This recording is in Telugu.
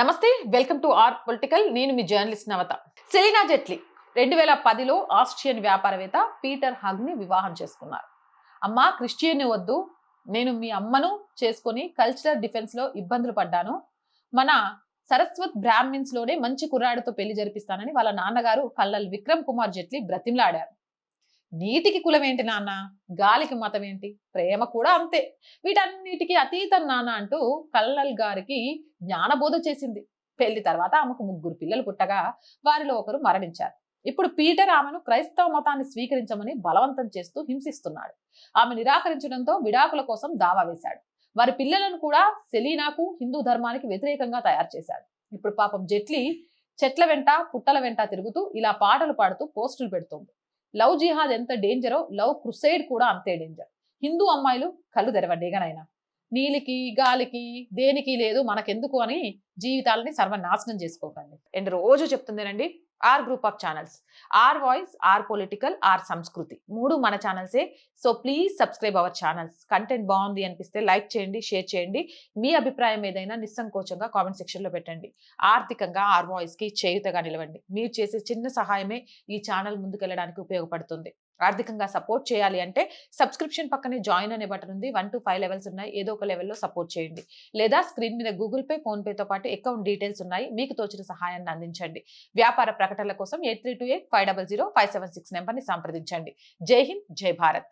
నమస్తే, వెల్కమ్ టు ఆర్ పొలిటికల్. నేను మీ జర్నలిస్ట్ నవత. సెలీనా జెట్లీ 2010లో ఆస్ట్రియన్ వ్యాపారవేత్త పీటర్ హగ్ని వివాహం చేసుకున్నారు. అమ్మా, క్రిస్టియన్ వద్దు, నేను మీ అమ్మను చేసుకొని కల్చరల్ డిఫెన్స్ లో ఇబ్బందులు పడ్డాను, మన సరస్వత్ బ్రాహ్మిన్స్ లోనే మంచి కుర్రాడితో పెళ్లి జరిపిస్తానని వాళ్ళ నాన్నగారు కల్నల్ విక్రమ్ కుమార్ జెట్లీ బ్రతిమలాడారు. నీటికి కులం ఏంటి నాన్న, గాలికి మతం ఏంటి, ప్రేమ కూడా అంతే, వీటన్నిటికీ అతీతం నాన్న అంటూ కల్నల్ గారికి జ్ఞానబోధ చేసింది. పెళ్లి తర్వాత ఆమెకు 3 పిల్లలు పుట్టగా వారిలో ఒకరు మరణించారు. ఇప్పుడు పీటర్ ఆమెను క్రైస్తవ మతాన్ని స్వీకరించమని బలవంతం చేస్తూ హింసిస్తున్నాడు. ఆమె నిరాకరించడంతో విడాకుల కోసం దావా వేశాడు. వారి పిల్లలను కూడా సెలీనాకు హిందూ ధర్మానికి వ్యతిరేకంగా తయారు చేశాడు. ఇప్పుడు పాపం జెట్లీ చెట్ల వెంట పుట్టల వెంట తిరుగుతూ ఇలా పాటలు పాడుతూ పోస్టులు పెడుతోంది. లవ్ జిహాద్ ఎంత డేంజరో లవ్ క్రుసైడ్ కూడా అంతే డేంజర్. హిందూ అమ్మాయిలు కళ్ళు తెరవండిగానైనా. నీలికి గాలికి దేనికి లేదు మనకెందుకు అని జీవితాలని సర్వనాశనం చేసుకోకండి. అండ్ రోజు చెప్తుందేనండి, R group of channels, R voice, R political, R Samskruthi, 3 మన ఛానల్సే. So please subscribe our channels. Content బాగుంది అనిపిస్తే లైక్ చేయండి, షేర్ చేయండి. మీ అభిప్రాయం ఏదైనా నిస్సంకోచంగా కామెంట్ సెక్షన్ లో పెట్టండి. ఆర్థికంగా ఆర్ వాయిస్ కి చేయుతగా నిలవండి. మీరు చేసే చిన్న సహాయమే ఈ ఛానల్ ముందుకెళ్ళడానికి ఉపయోగపడుతుంది. ఆర్థికంగా సపోర్ట్ చేయాలి అంటే సబ్స్క్రిప్షన్ పక్కనే జాయిన్ అనే బటన్ ఉంది. 1 to 5 లెవెల్స్ ఉన్నాయి. ఏదో ఒక లెవెల్లో సపోర్ట్ చేయండి. లేదా స్క్రీన్ మీద గూగుల్ పే, ఫోన్ పేతో పాటు అకౌంట్ డీటెయిల్స్ ఉన్నాయి. మీకు తోచిన సహాయాన్ని అందించండి. వ్యాపార ప్రకటనల కోసం 8328500576 నెంబర్ని సంప్రదించండి. జై హింద్, జై భారత్.